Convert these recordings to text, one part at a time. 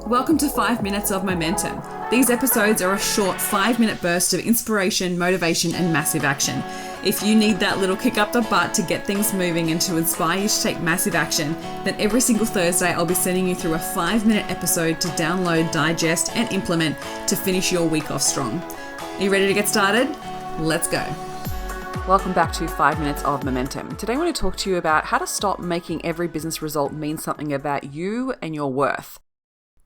Welcome to 5 Minutes of Momentum. These episodes are a short 5-minute burst of inspiration, motivation, and massive action. If you need that little kick up the butt to get things moving and to inspire you to take massive action, then every single Thursday I'll be sending you through a 5-minute episode to download, digest, and implement to finish your week off strong. Are you ready to get started? Let's go. Welcome back to 5 Minutes of Momentum. Today I want to talk to you about how to stop making every business result mean something about you and your worth.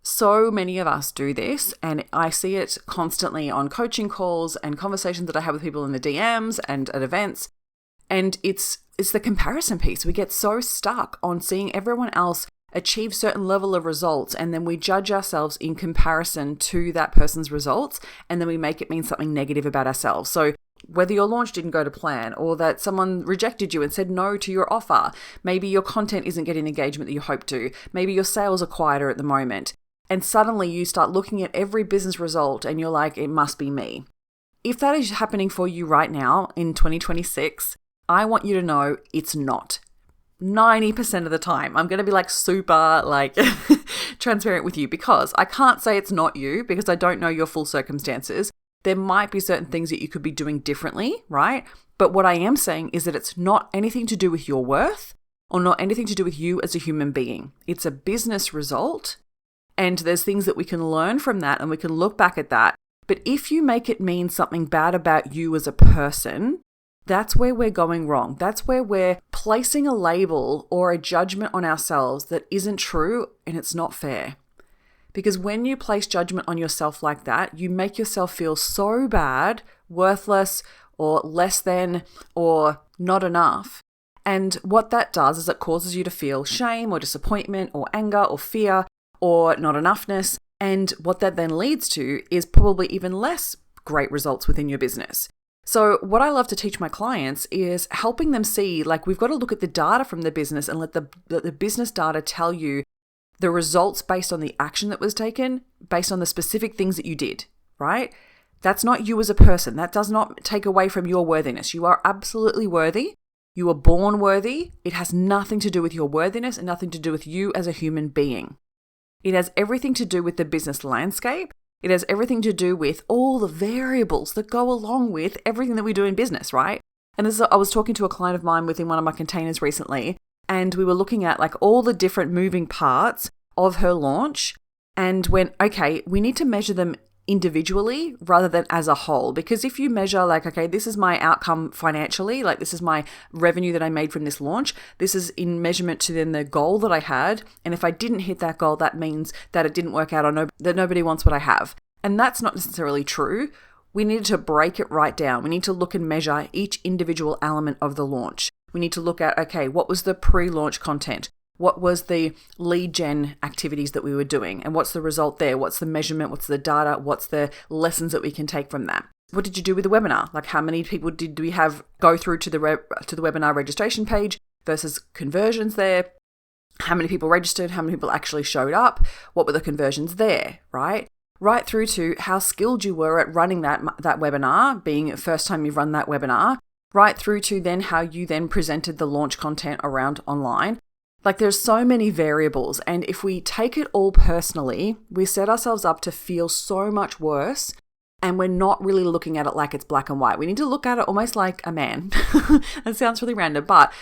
So many of us do this, and I see it constantly on coaching calls and conversations that I have with people in the DMs and at events. And it's the comparison piece. We get so stuck on seeing everyone else achieve certain level of results, and then we judge ourselves in comparison to that person's results, and then we make it mean something negative about ourselves. So whether your launch didn't go to plan, or that someone rejected you and said no to your offer, maybe your content isn't getting the engagement that you hope to, maybe your sales are quieter at the moment. And suddenly you start looking at every business result and you're like, it must be me. If that is happening for you right now in 2026, I want you to know it's not. 90% of the time, I'm going to be super transparent with you, because I can't say it's not you because I don't know your full circumstances. There might be certain things that you could be doing differently, right? But what I am saying is that it's not anything to do with your worth or not anything to do with you as a human being. It's a business result. And there's things that we can learn from that and we can look back at that. But if you make it mean something bad about you as a person, that's where we're going wrong. That's where we're placing a label or a judgment on ourselves that isn't true, and it's not fair. Because when you place judgment on yourself like that, you make yourself feel so bad, worthless, or less than, or not enough. And what that does is it causes you to feel shame or disappointment or anger or fear or not enoughness. And what that then leads to is probably even less great results within your business. So what I love to teach my clients is helping them see, we've got to look at the data from the business and let the business data tell you the results based on the action that was taken, based on the specific things that you did, right? That's not you as a person. That does not take away from your worthiness. You are absolutely worthy. You were born worthy. It has nothing to do with your worthiness and nothing to do with you as a human being. It has everything to do with the business landscape. It has everything to do with all the variables that go along with everything that we do in business, right? And I was talking to a client of mine within one of my containers recently, and we were looking at all the different moving parts of her launch and went, okay, we need to measure them individually rather than as a whole. Because if you measure okay, this is my outcome financially, this is my revenue that I made from this launch, this is in measurement to then the goal that I had. And if I didn't hit that goal, that means that it didn't work out or that nobody wants what I have. And that's not necessarily true. We need to break it right down. We need to look and measure each individual element of the launch. We need to look at, okay, what was the pre-launch content? What was the lead gen activities that we were doing? And what's the result there? What's the measurement? What's the data? What's the lessons that we can take from that? What did you do with the webinar? How many people did we have go through to the webinar registration page versus conversions there? How many people registered? How many people actually showed up? What were the conversions there, right? Right through to how skilled you were at running that webinar, being the first time you've run that webinar, right through to then how you then presented the launch content around online. There's so many variables, and if we take it all personally, we set ourselves up to feel so much worse, and we're not really looking at it like it's black and white. We need to look at it almost like a man. That sounds really random, but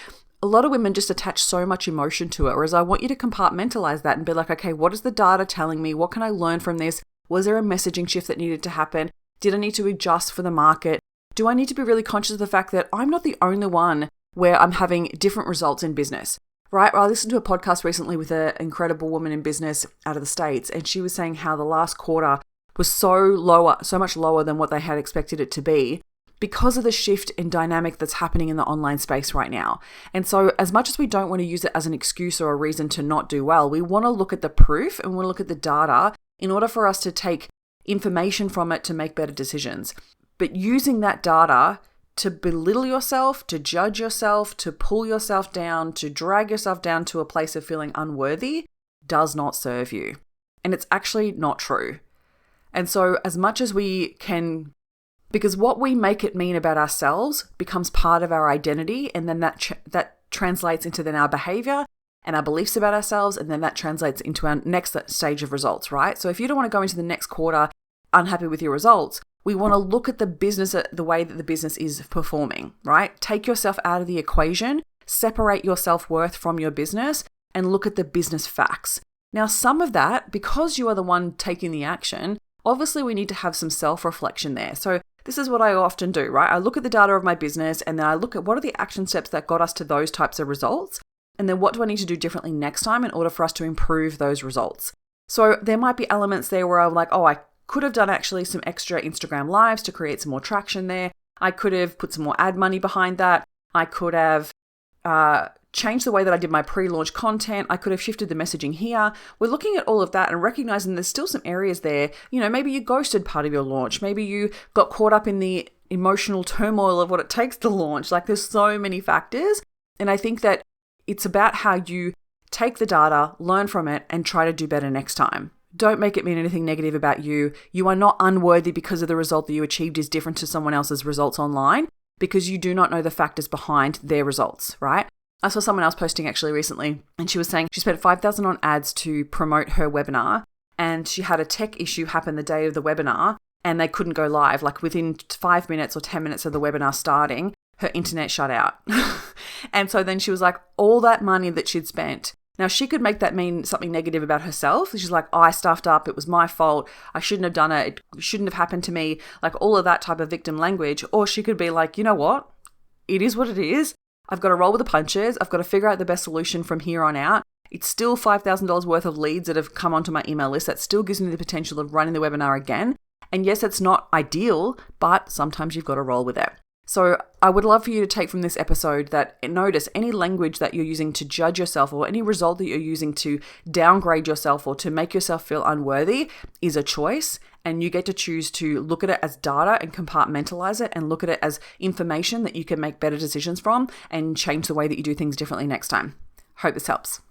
a lot of women just attach so much emotion to it, whereas I want you to compartmentalize that and be like, okay, what is the data telling me? What can I learn from this? Was there a messaging shift that needed to happen? Did I need to adjust for the market? Do I need to be really conscious of the fact that I'm not the only one where I'm having different results in business? Right? Well, I listened to a podcast recently with an incredible woman in business out of the States, and she was saying how the last quarter was so much lower than what they had expected it to be because of the shift in dynamic that's happening in the online space right now. And so as much as we don't want to use it as an excuse or a reason to not do well, we want to look at the proof and we want to look at the data in order for us to take information from it to make better decisions. But using that data to belittle yourself, to judge yourself, to pull yourself down, to drag yourself down to a place of feeling unworthy does not serve you. And it's actually not true. And so as much as we can, because what we make it mean about ourselves becomes part of our identity, and then that translates into then our behavior and our beliefs about ourselves, and then that translates into our next stage of results, right? So if you don't want to go into the next quarter unhappy with your results, we want to look at the business, the way that the business is performing, right? Take yourself out of the equation, separate your self-worth from your business, and look at the business facts. Now, some of that, because you are the one taking the action, obviously we need to have some self-reflection there. So this is what I often do, right? I look at the data of my business, and then I look at what are the action steps that got us to those types of results, and then what do I need to do differently next time in order for us to improve those results. So there might be elements there where I'm like, oh, I could have done actually some extra Instagram lives to create some more traction there. I could have put some more ad money behind that. I could have changed the way that I did my pre-launch content. I could have shifted the messaging here. We're looking at all of that and recognizing there's still some areas there. You know, maybe you ghosted part of your launch. Maybe you got caught up in the emotional turmoil of what it takes to launch. Like, there's so many factors. And I think that it's about how you take the data, learn from it, and try to do better next time. Don't make it mean anything negative about you. You are not unworthy because of the result that you achieved is different to someone else's results online, because you do not know the factors behind their results, right? I saw someone else posting actually recently, and she was saying she spent $5,000 on ads to promote her webinar, and she had a tech issue happen the day of the webinar, and they couldn't go live. Like, within 5 minutes or 10 minutes of the webinar starting, her internet shut out. And so then she was like, all that money that she'd spent, now she could make that mean something negative about herself. She's like, oh, I stuffed up. It was my fault. I shouldn't have done it. It shouldn't have happened to me. Like, all of that type of victim language. Or she could be like, you know what? It is what it is. I've got to roll with the punches. I've got to figure out the best solution from here on out. It's still $5,000 worth of leads that have come onto my email list. That still gives me the potential of running the webinar again. And yes, it's not ideal, but sometimes you've got to roll with it. So I would love for you to take from this episode that notice any language that you're using to judge yourself, or any result that you're using to downgrade yourself or to make yourself feel unworthy is a choice. And you get to choose to look at it as data and compartmentalize it, and look at it as information that you can make better decisions from and change the way that you do things differently next time. Hope this helps.